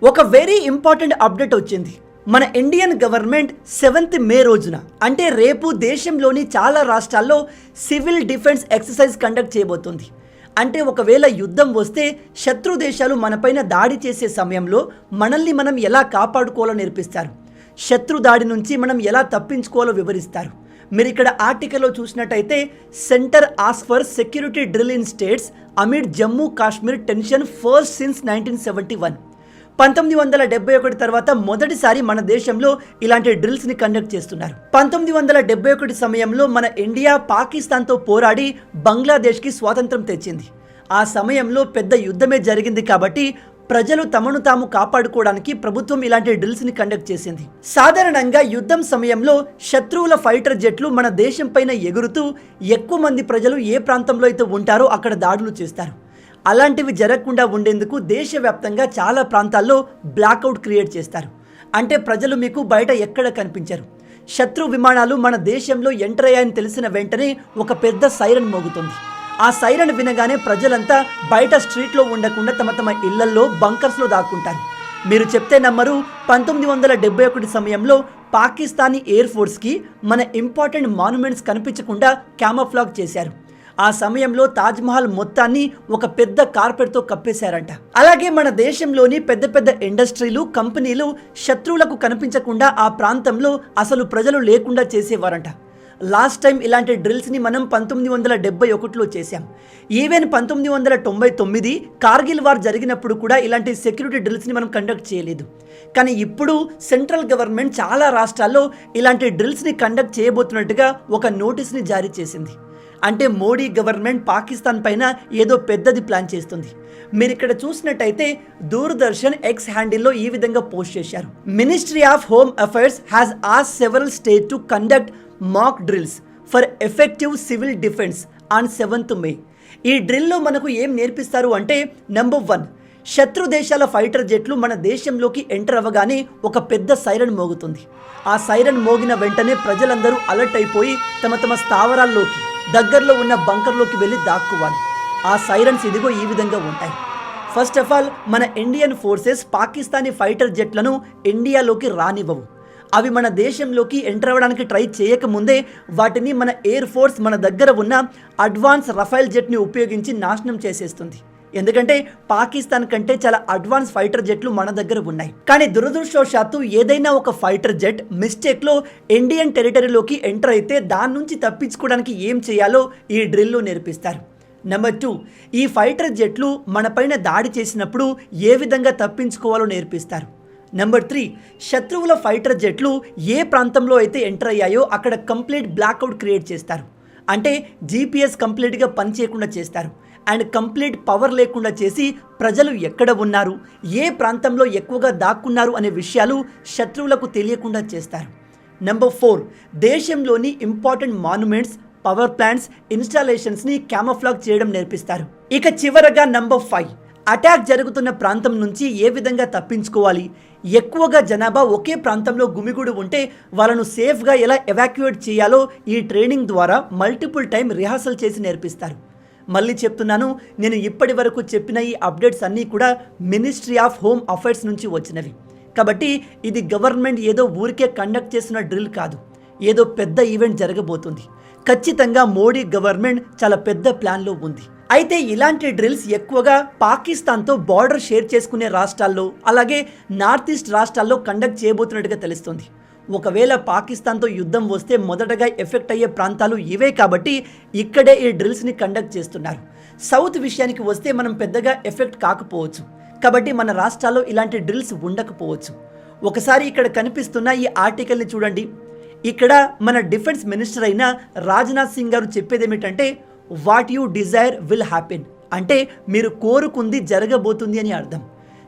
ఒక very important update వచ్చింది. మన ఇండియన్ గవర్నమెంట్ 7th మే రోజున అంటే రేపు దేశంలోని చాలా రాష్ట్రాల్లో సివిల్ డిఫెన్స్ ఎక్సర్సైజ్ కండక్ట్ చేయబోతుంది. అంటే ఒకవేళ యుద్ధం వస్తే శత్రు దేశాలు మనపైన దాడి చేసే సమయంలో మనల్ని మనం ఎలా కాపాడుకోవాలో నేర్పిస్తారు. శత్రు దాడి నుంచి మనం ఎలా తప్పించుకోవాలో వివరిస్తారు. మీరు ఇక్కడ ఆర్టికల్లో చూసినట్టయితే centre ask for security drill in states amid Jammu Kashmir tension first since 1971. 1971 తర్వాత మొదటిసారి మన దేశంలో ఇలాంటి డ్రిల్స్ని కండక్ట్ చేస్తున్నారు. 1971 సమయంలో మన ఇండియా పాకిస్తాన్తో పోరాడి బంగ్లాదేశ్కి స్వాతంత్రం తెచ్చింది. ఆ సమయంలో పెద్ద యుద్ధమే జరిగింది కాబట్టి ప్రజలు తమను తాము కాపాడుకోవడానికి ప్రభుత్వం ఇలాంటి డ్రిల్స్ని కండక్ట్ చేసింది. సాధారణంగా యుద్ధం సమయంలో శత్రువుల ఫైటర్ జెట్లు మన దేశం పైన ఎగురుతూ ఎక్కువ మంది ప్రజలు ఏ ప్రాంతంలో అయితే ఉంటారో అక్కడ దాడులు చేస్తారు. అలాంటివి జరగకుండా ఉండేందుకు దేశవ్యాప్తంగా చాలా ప్రాంతాల్లో బ్లాక్అవుట్ క్రియేట్ చేస్తారు. అంటే ప్రజలు మీకు బయట ఎక్కడ కనిపించరు. శత్రు విమానాలు మన దేశంలో ఎంటర్ అయ్యాయని తెలిసిన వెంటనే ఒక పెద్ద సైరన్ మోగుతుంది. ఆ సైరన్ వినగానే ప్రజలంతా బయట స్ట్రీట్లో ఉండకుండా తమ తమ ఇళ్లల్లో బంకర్స్లో దాక్కుంటారు. మీరు చెప్తే నమ్మరు, 1971 సమయంలో పాకిస్తానీ ఎయిర్ ఫోర్స్కి మన ఇంపార్టెంట్ మాన్యుమెంట్స్ కనిపించకుండా క్యామోఫ్లాగ్ చేశారు. ఆ సమయంలో తాజ్మహల్ మొత్తాన్ని ఒక పెద్ద కార్పెట్తో కప్పేశారంట. అలాగే మన దేశంలోని పెద్ద పెద్ద ఇండస్ట్రీలు, కంపెనీలు శత్రువులకు కనిపించకుండా ఆ ప్రాంతంలో అసలు ప్రజలు లేకుండా చేసేవారంట. లాస్ట్ టైం ఇలాంటి డ్రిల్స్ని మనం 1971లో చేశాం. ఈవెన్ 1999 కార్గిల్ వార్ జరిగినప్పుడు కూడా ఇలాంటి సెక్యూరిటీ డ్రిల్స్ని మనం కండక్ట్ చేయలేదు. కానీ ఇప్పుడు సెంట్రల్ గవర్నమెంట్ చాలా రాష్ట్రాల్లో ఇలాంటి డ్రిల్స్ని కండక్ట్ చేయబోతున్నట్టుగా ఒక నోటీస్ని జారీ చేసింది. అంటే మోడీ గవర్నమెంట్ పాకిస్తాన్ పైన ఏదో పెద్దది ప్లాన్ చేస్తుంది. మీరు ఇక్కడ చూసినట్టయితే దూరదర్శన్ ఎక్స్ హ్యాండిల్లో ఈ విధంగా పోస్ట్ చేశారు. Ministry of home affairs has asked several states to conduct mock drills for effective civil defence on 7th మే. ఈ డ్రిల్లో మనకు ఏం నేర్పిస్తారు అంటే, నెంబర్ 1, శత్రు దేశాల ఫైటర్ జెట్లు మన దేశంలోకి ఎంటర్ అవ్వగానే ఒక పెద్ద సైరన్ మోగుతుంది. ఆ సైరన్ మోగిన వెంటనే ప్రజలందరూ అలర్ట్ అయిపోయి తమ తమ స్థావరాల్లోకి దగ్గరలో ఉన్న బంకర్లోకి వెళ్ళి దాక్కోవాలి. ఆ సైరన్స్ ఇదిగో ఈ విధంగా ఉంటాయి. ఫస్ట్ ఆఫ్ ఆల్ మన ఇండియన్ ఫోర్సెస్ పాకిస్తానీ ఫైటర్ జెట్లను ఇండియాలోకి రానివ్వవు. అవి మన దేశంలోకి ఎంటర్ అవ్వడానికి ట్రై చేయకముందే వాటిని మన ఎయిర్ ఫోర్స్ మన దగ్గర ఉన్న అడ్వాన్స్ రఫైల్ జెట్ని ఉపయోగించి నాశనం చేసేస్తుంది. ఎందుకంటే పాకిస్తాన్ కంటే చాలా అడ్వాన్స్ ఫైటర్ జెట్లు మన దగ్గర ఉన్నాయి. కానీ దురదృష్టవశాత్తు ఏదైనా ఒక ఫైటర్ జెట్ మిస్టేక్లో ఇండియన్ టెరిటరీలోకి ఎంటర్ అయితే దాని నుంచి తప్పించుకోవడానికి ఏం చేయాలో ఈ డ్రిల్లో నేర్పిస్తారు. నెంబర్ 2, ఈ ఫైటర్ జెట్లు మనపైన దాడి చేసినప్పుడు ఏ విధంగా తప్పించుకోవాలో నేర్పిస్తారు. నెంబర్ 3, శత్రువుల ఫైటర్ జెట్లు ఏ ప్రాంతంలో అయితే ఎంటర్ అయ్యాయో అక్కడ కంప్లీట్ బ్లాక్అవుట్ క్రియేట్ చేస్తారు. అంటే GPS కంప్లీట్గా పనిచేయకుండా చేస్తారు. అండ్ కంప్లీట్ పవర్ లేకుండా చేసి ప్రజలు ఎక్కడ ఉన్నారు, ఏ ప్రాంతంలో ఎక్కువగా దాక్కున్నారు అనే విషయాలు శత్రువులకు తెలియకుండా చేస్తారు. నెంబర్ 4, దేశంలోని ఇంపార్టెంట్ మాన్యుమెంట్స్, పవర్ ప్లాంట్స్, ఇన్స్టాలేషన్స్ని క్యామోఫ్లాగ్ చేయడం నేర్పిస్తారు. ఇక చివరగా నెంబర్ 5, అటాక్ జరుగుతున్న ప్రాంతం నుంచి ఏ విధంగా తప్పించుకోవాలి, ఎక్కువగా జనాభా ఒకే ప్రాంతంలో గుమిగూడి ఉంటే వాళ్ళను సేఫ్గా ఎలా ఎవాక్యుయేట్ చేయాలో ఈ ట్రైనింగ్ ద్వారా మల్టిపుల్ టైం రిహార్సల్ చేసి నేర్పిస్తారు. మళ్ళీ చెప్తున్నాను, నేను ఇప్పటి వరకు చెప్పిన ఈ అప్డేట్స్ అన్నీ కూడా మినిస్ట్రీ ఆఫ్ హోమ్ అఫైర్స్ నుంచి వచ్చినవి. కాబట్టి ఇది గవర్నమెంట్ ఏదో ఊరికే కండక్ట్ చేసిన డ్రిల్ కాదు, ఏదో పెద్ద ఈవెంట్ జరగబోతుంది. ఖచ్చితంగా మోడీ గవర్నమెంట్ చాలా పెద్ద ప్లాన్లో ఉంది. అయితే ఇలాంటి డ్రిల్స్ ఎక్కువగా పాకిస్తాన్తో బార్డర్ షేర్ చేసుకునే రాష్ట్రాల్లో, అలాగే నార్త్ ఈస్ట్ రాష్ట్రాల్లో కండక్ట్ చేయబోతున్నట్టుగా తెలుస్తుంది. ఒకవేళ పాకిస్తాన్తో యుద్ధం వస్తే మొదటగా ఎఫెక్ట్ అయ్యే ప్రాంతాలు ఇవే కాబట్టి ఇక్కడే ఈ డ్రిల్స్ని కండక్ట్ చేస్తున్నారు. సౌత్ విషయానికి వస్తే మనం పెద్దగా ఎఫెక్ట్ కాకపోవచ్చు, కాబట్టి మన రాష్ట్రాల్లో ఇలాంటి డ్రిల్స్ ఉండకపోవచ్చు. ఒకసారి ఇక్కడ కనిపిస్తున్న ఈ ఆర్టికల్ని చూడండి. ఇక్కడ మన డిఫెన్స్ మినిస్టర్ అయిన రాజ్నాథ్ సింగ్ గారు చెప్పేది ఏమిటంటే, what you desire will happen. అంటే మీరు కోరుకుంది జరగబోతుంది అని అర్థం.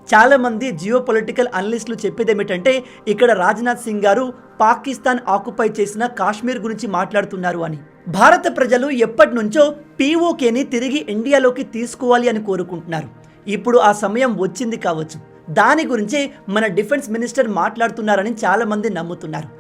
చాలామంది జియో పొలిటికల్ అనలిస్టులు చెప్పేది ఏమిటంటే, ఇక్కడ రాజ్నాథ్ సింగ్ గారు పాకిస్తాన్ ఆక్యుపై చేసిన కాశ్మీర్ గురించి మాట్లాడుతున్నారు అని. భారత ప్రజలు ఎప్పటి నుంచో POKని తిరిగి ఇండియాలోకి తీసుకోవాలి అని కోరుకుంటున్నారు. ఇప్పుడు ఆ సమయం వచ్చింది కావచ్చు. దాని గురించే మన డిఫెన్స్ మినిస్టర్ మాట్లాడుతున్నారని చాలామంది నమ్ముతున్నారు.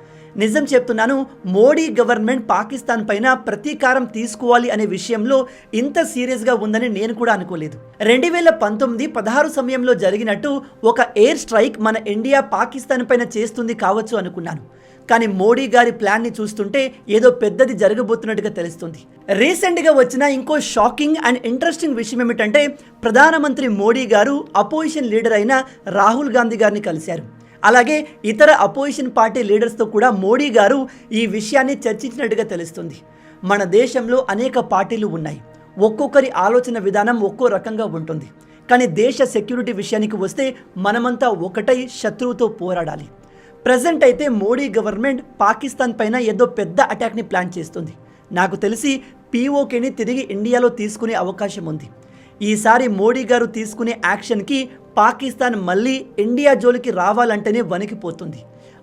నిజం చెప్తున్నాను, మోడీ గవర్నమెంట్ పాకిస్తాన్ పైన ప్రతీకారం తీసుకోవాలి అనే విషయంలో ఇంత సీరియస్గా ఉందని నేను కూడా అనుకోలేదు. 2019-16 సమయంలో జరిగినట్టు ఒక ఎయిర్ స్ట్రైక్ మన ఇండియా పాకిస్తాన్ పైన చేస్తుంది కావచ్చు అనుకున్నాను. కానీ మోడీ గారి ప్లాన్ని చూస్తుంటే ఏదో పెద్దది జరగబోతున్నట్టుగా తెలుస్తుంది. రీసెంట్గా వచ్చిన ఇంకో షాకింగ్ అండ్ ఇంట్రెస్టింగ్ విషయం ఏమిటంటే, ప్రధానమంత్రి మోడీ గారు అపోజిషన్ లీడర్ అయిన రాహుల్ గాంధీ గారిని కలిశారు. అలాగే ఇతర అపోజిషన్ పార్టీ లీడర్స్తో కూడా మోడీ గారు ఈ విషయాన్ని చర్చించినట్టుగా తెలుస్తుంది. మన దేశంలో అనేక పార్టీలు ఉన్నాయి. ఒక్కొక్కరి ఆలోచన విధానం ఒక్కో రకంగా ఉంటుంది. కానీ దేశ సెక్యూరిటీ విషయానికి వస్తే మనమంతా ఒకటై శత్రువుతో పోరాడాలి. ప్రజెంట్ అయితే మోడీ గవర్నమెంట్ పాకిస్తాన్ పైన ఏదో పెద్ద అటాక్ని ప్లాన్ చేస్తుంది. నాకు తెలిసి పీఓకేని తిరిగి ఇండియాలో తీసుకునే అవకాశం ఉంది. ఈసారి మోడీ గారు తీసుకునే యాక్షన్కి పాకిస్తాన్ మళ్ళీ ఇండియా జోలికి రావాలంటేనే వణికిపోతుంది.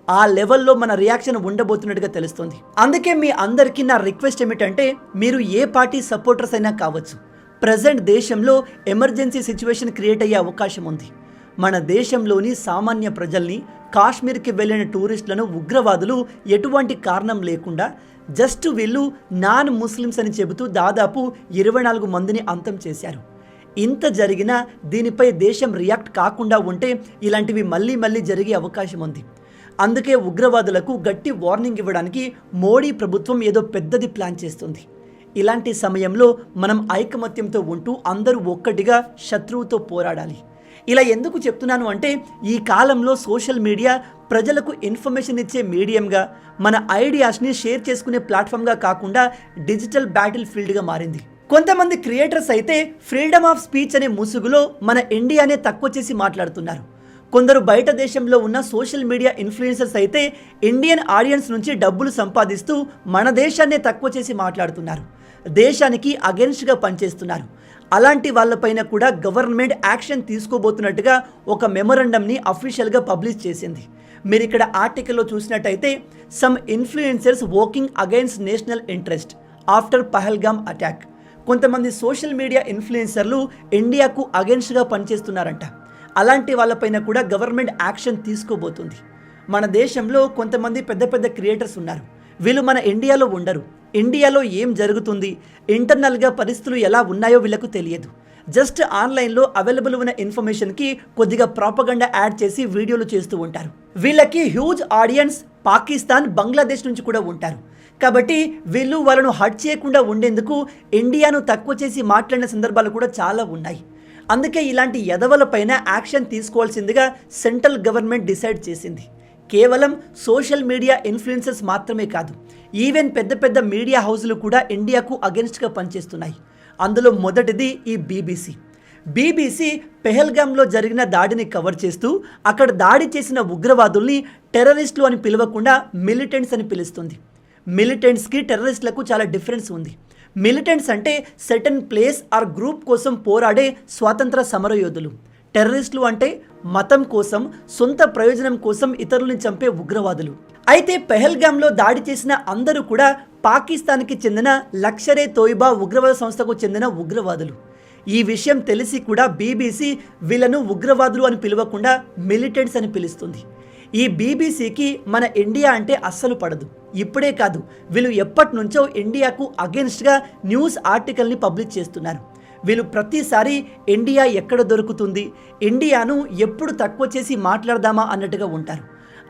ఆ లెవెల్లో మన రియాక్షన్ ఉండబోతున్నట్టుగా తెలుస్తుంది. అందుకే మీ అందరికీ నా రిక్వెస్ట్ ఏమిటంటే, మీరు ఏ పార్టీ సపోర్టర్స్ అయినా కావచ్చు, ప్రజెంట్ దేశంలో ఎమర్జెన్సీ సిచ్యువేషన్ క్రియేట్ అయ్యే అవకాశం ఉంది. మన దేశంలోని సామాన్య ప్రజల్ని, కాశ్మీర్కి వెళ్ళిన టూరిస్టులను ఉగ్రవాదులు ఎటువంటి కారణం లేకుండా జస్ట్ వీళ్ళు నాన్ ముస్లిమ్స్ అని చెబుతూ దాదాపు 24 మందిని అంతం చేశారు. ఇంత జరిగినా దీనిపై దేశం రియాక్ట్ కాకుండా ఉంటే ఇలాంటివి మళ్ళీ మళ్ళీ జరిగే అవకాశం ఉంది. అందుకే ఉగ్రవాదులకు గట్టి వార్నింగ్ ఇవ్వడానికి మోడీ ప్రభుత్వం ఏదో పెద్దది ప్లాన్ చేస్తుంది. ఇలాంటి సమయంలో మనం ఐకమత్యంతో ఉంటూ అందరూ ఒక్కటిగా శత్రువుతో పోరాడాలి. ఇలా ఎందుకు చెప్తున్నాను అంటే, ఈ కాలంలో సోషల్ మీడియా ప్రజలకు ఇన్ఫర్మేషన్ ఇచ్చే మీడియంగా, మన ఐడియాస్ని షేర్ చేసుకునే ప్లాట్ఫామ్గా కాకుండా డిజిటల్ బ్యాటిల్ ఫీల్డ్గా మారింది. కొంతమంది క్రియేటర్స్ అయితే ఫ్రీడమ్ ఆఫ్ స్పీచ్ అనే ముసుగులో మన ఇండియానే తక్కువ చేసి మాట్లాడుతున్నారు. కొందరు బయట దేశంలో ఉన్న సోషల్ మీడియా ఇన్ఫ్లుయెన్సర్స్ అయితే ఇండియన్ ఆడియన్స్ నుంచి డబ్బులు సంపాదిస్తూ మన దేశాన్నే తక్కువ చేసి మాట్లాడుతున్నారు. దేశానికి అగెన్స్ట్గా పనిచేస్తున్నారు. అలాంటి వాళ్ళపైన కూడా గవర్నమెంట్ యాక్షన్ తీసుకోబోతున్నట్టుగా ఒక మెమొరండంని అఫీషియల్గా పబ్లిష్ చేసింది. మీరు ఇక్కడ ఆర్టికల్లో చూసినట్టయితే, some influencers working against national interest after Pahalgam attack. కొంతమంది సోషల్ మీడియా ఇన్ఫ్లుయెన్సర్లు ఇండియాకు అగెన్స్ట్గా పనిచేస్తున్నారంట. అలాంటి వాళ్ళపైన కూడా గవర్నమెంట్ యాక్షన్ తీసుకోబోతుంది. మన దేశంలో కొంతమంది పెద్ద పెద్ద క్రియేటర్స్ ఉన్నారు. వీళ్ళు మన ఇండియాలో ఉండరు. ఇండియాలో ఏం జరుగుతుంది, ఇంటర్నల్గా పరిస్థితులు ఎలా ఉన్నాయో వీళ్ళకు తెలియదు. జస్ట్ ఆన్లైన్లో అవైలబుల్ ఉన్న ఇన్ఫర్మేషన్కి కొద్దిగా ప్రాపగండా యాడ్ చేసి వీడియోలు చేస్తూ ఉంటారు. వీళ్ళకి హ్యూజ్ ఆడియన్స్ పాకిస్తాన్, బంగ్లాదేశ్ నుంచి కూడా ఉంటారు. కాబట్టి వీళ్ళు వాళ్ళను హర్ట్ చేయకుండా ఉండేందుకు ఇండియాను తక్కువ చేసి మాట్లాడిన సందర్భాలు కూడా చాలా ఉన్నాయి. అందుకే ఇలాంటి ఎదవలపైన యాక్షన్ తీసుకోవాల్సిందిగా సెంట్రల్ గవర్నమెంట్ డిసైడ్ చేసింది. కేవలం సోషల్ మీడియా ఇన్ఫ్లుయెన్సర్స్ మాత్రమే కాదు, ఈవెన్ పెద్ద పెద్ద మీడియా హౌస్లు కూడా ఇండియాకు అగెన్స్ట్గా పనిచేస్తున్నాయి. అందులో మొదటిది ఈ బీబీసీ పెహల్గామ్లో జరిగిన దాడిని కవర్ చేస్తూ అక్కడ దాడి చేసిన ఉగ్రవాదుల్ని టెర్రరిస్టులు అని పిలవకుండా మిలిటెంట్స్ అని పిలుస్తుంది. మిలిటెంట్స్కి టెర్రరిస్టులకు చాలా డిఫరెన్స్ ఉంది. మిలిటెంట్స్ అంటే సర్టెన్ ప్లేస్ ఆర్ గ్రూప్ కోసం పోరాడే స్వాతంత్ర సమరయోధులు. టెర్రరిస్టులు అంటే మతం కోసం, సొంత ప్రయోజనం కోసం ఇతరుల్ని చంపే ఉగ్రవాదులు. అయితే పెహల్గామ్లో దాడి చేసిన అందరూ కూడా పాకిస్తాన్కి చెందిన లష్కరే తోయిబా ఉగ్రవాద సంస్థకు చెందిన ఉగ్రవాదులు. ఈ విషయం తెలిసి కూడా బీబీసీ వీళ్ళను ఉగ్రవాదులు అని పిలవకుండా మిలిటెంట్స్ అని పిలుస్తుంది. ఈ బీబీసీకి మన ఇండియా అంటే అస్సలు పడదు. ఇప్పుడే కాదు, వీళ్ళు ఎప్పటి నుంచో ఇండియాకు అగెన్స్ట్గా న్యూస్ ఆర్టికల్ని పబ్లిష్ చేస్తున్నారు. వీళ్ళు ప్రతిసారి ఇండియా ఎక్కడ దొరుకుతుంది, ఇండియాను ఎప్పుడు తక్కువ చేసి మాట్లాడదామా అన్నట్టుగా ఉంటారు.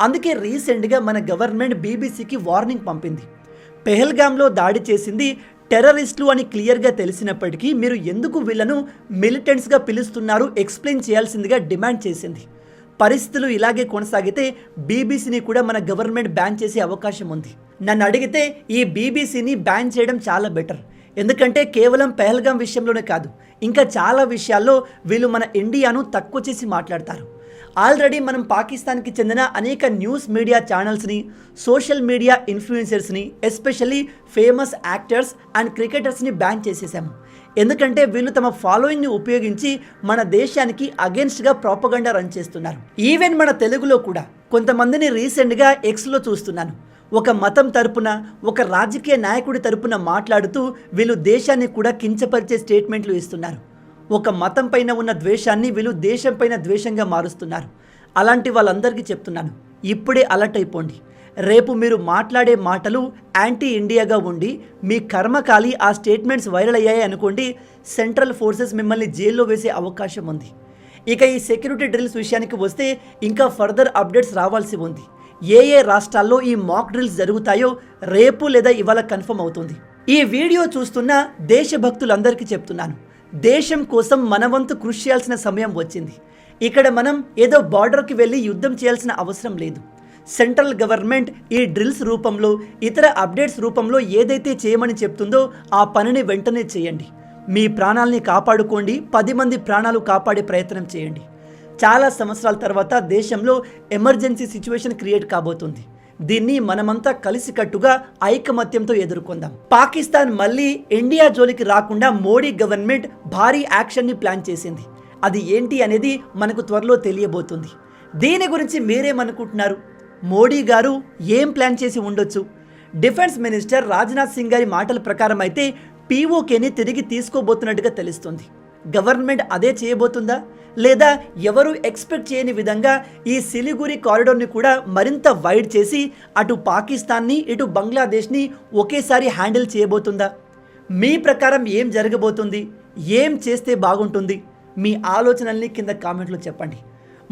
అందుకే రీసెంట్గా మన గవర్నమెంట్ బీబీసీకి వార్నింగ్ పంపింది. పెహల్గామ్లో దాడి చేసింది టెర్రరిస్టులు అని క్లియర్గా తెలిసినప్పటికీ మీరు ఎందుకు వీళ్ళను మిలిటెంట్స్గా పిలుస్తున్నారు ఎక్స్ప్లెయిన్ చేయాల్సిందిగా డిమాండ్ చేసింది. పరిస్థితులు ఇలాగే కొనసాగితే బీబీసీని కూడా మన గవర్నమెంట్ బ్యాన్ చేసే అవకాశం ఉంది. నన్ను అడిగితే ఈ బీబీసీని బ్యాన్ చేయడం చాలా బెటర్. ఎందుకంటే కేవలం పెహల్గాం విషయంలోనే కాదు, ఇంకా చాలా విషయాల్లో వీళ్ళు మన ఇండియాను తక్కువ చేసి మాట్లాడతారు. ఆల్రెడీ మనం పాకిస్తాన్కి చెందిన అనేక న్యూస్ మీడియా ఛానల్స్ని, సోషల్ మీడియా ఇన్ఫ్లుయెన్సర్స్ని, ఎస్పెషల్లీ ఫేమస్ యాక్టర్స్ అండ్ క్రికెటర్స్ని బ్యాన్ చేసేసాము. ఎందుకంటే వీళ్ళు తమ ఫాలోయింగ్ని ఉపయోగించి మన దేశానికి అగెన్స్ట్గా ప్రాపగండా రన్ చేస్తున్నారు. ఈవెన్ మన తెలుగులో కూడా కొంతమందిని రీసెంట్గా ఎక్స్లో చూస్తున్నాను. ఒక మతం తరపున, ఒక రాజకీయ నాయకుడి తరపున మాట్లాడుతూ వీళ్ళు దేశాన్ని కూడా కించపరిచే స్టేట్మెంట్లు ఇస్తున్నారు. ఒక మతం పైన ఉన్న ద్వేషాన్ని వీళ్ళు దేశం పైన ద్వేషంగా మారుస్తున్నారు. అలాంటి వాళ్ళందరికీ చెప్తున్నాను, ఇప్పుడే అలర్ట్ అయిపోండి. రేపు మీరు మాట్లాడే మాటలు యాంటీ ఇండియాగా ఉండి మీ కర్మకాలి ఆ స్టేట్మెంట్స్ వైరల్ అయ్యాయి అనుకోండి, సెంట్రల్ ఫోర్సెస్ మిమ్మల్ని జైల్లో వేసే అవకాశం ఉంది. ఇక ఈ సెక్యూరిటీ డ్రిల్స్ విషయానికి వస్తే ఇంకా ఫర్దర్ అప్డేట్స్ రావాల్సి ఉంది. ఏ రాష్ట్రాల్లో ఈ మాక్ డ్రిల్స్ జరుగుతాయో రేపు లేదా ఇవాళ కన్ఫర్మ్ అవుతుంది. ఈ వీడియో చూస్తున్న దేశభక్తులందరికీ చెప్తున్నాను, దేశం కోసం మన వంతు కృషి చేయాల్సిన సమయం వచ్చింది. ఇక్కడ మనం ఏదో బార్డర్కి వెళ్ళి యుద్ధం చేయాల్సిన అవసరం లేదు. సెంట్రల్ గవర్నమెంట్ ఈ డ్రిల్స్ రూపంలో, ఇతర అప్డేట్స్ రూపంలో ఏదైతే చేయమని చెప్తుందో ఆ పనిని వెంటనే చేయండి. మీ ప్రాణాలని కాపాడుకోండి, 10 మంది ప్రాణాలు కాపాడే ప్రయత్నం చేయండి. చాలా సంవత్సరాల తర్వాత దేశంలో ఎమర్జెన్సీ సిచ్యువేషన్ క్రియేట్ కాబోతుంది. దీన్ని మనమంతా కలిసికట్టుగా ఐకమత్యంతో ఎదుర్కొందాం. పాకిస్తాన్ మళ్ళీ ఇండియా జోలికి రాకుండా మోడీ గవర్నమెంట్ భారీ యాక్షన్ని ప్లాన్ చేసింది. అది ఏంటి అనేది మనకు త్వరలో తెలియబోతుంది. దీని గురించి మీరేమనుకుంటున్నారు? మోడీ గారు ఏం ప్లాన్ చేసి ఉండొచ్చు? డిఫెన్స్ మినిస్టర్ రాజ్నాథ్ సింగ్ గారి మాటల ప్రకారం అయితే పీఓకేని తిరిగి తీసుకోబోతున్నట్టుగా తెలుస్తుంది. గవర్నమెంట్ అదే చేయబోతుందా, లేదా ఎవరు ఎక్స్పెక్ట్ చేయని విధంగా ఈ సిలిగురి కారిడోర్ని కూడా మరింత వైడ్ చేసి అటు పాకిస్తాన్ని ఇటు బంగ్లాదేశ్ని ఒకేసారి హ్యాండిల్ చేయబోతుందా? మీ ప్రకారం ఏం జరగబోతుంది? ఏం చేస్తే బాగుంటుంది? మీ ఆలోచనల్ని కింద కామెంట్లో చెప్పండి.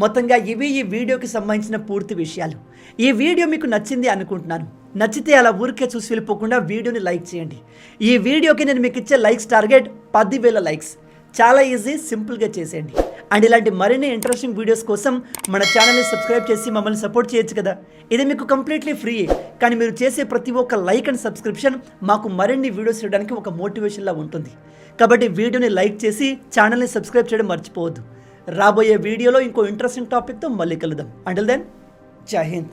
మొత్తంగా ఇవి ఈ వీడియోకి సంబంధించిన పూర్తి విషయాలు. ఈ వీడియో మీకు నచ్చింది అనుకుంటున్నాను. నచ్చితే అలా ఊరికే చూసి వెళ్ళిపోకుండా వీడియోని లైక్ చేయండి. ఈ వీడియోకి నేను మీకు ఇచ్చే లైక్స్ టార్గెట్ 10,000 లైక్స్. చాలా ఈజీ, సింపుల్గా చేసేయండి. అండ్ ఇలాంటి మరిన్ని ఇంట్రెస్టింగ్ వీడియోస్ కోసం మన ఛానల్ని సబ్స్క్రైబ్ చేసి మమ్మల్ని సపోర్ట్ చేయొచ్చు కదా. ఇది మీకు కంప్లీట్లీ ఫ్రీ, కానీ మీరు చేసే ప్రతి ఒక్క లైక్ అండ్ సబ్స్క్రిప్షన్ మాకు మరిన్ని వీడియోస్ చేయడానికి ఒక మోటివేషన్లా ఉంటుంది. కాబట్టి వీడియోని లైక్ చేసి ఛానల్ని సబ్స్క్రైబ్ చేయడం మర్చిపోవద్దు. రాబోయే వీడియోలో ఇంకో ఇంట్రెస్టింగ్ టాపిక్తో మళ్ళీ కలుద్దాం. అంటిల్ దెన్, జై హింద్.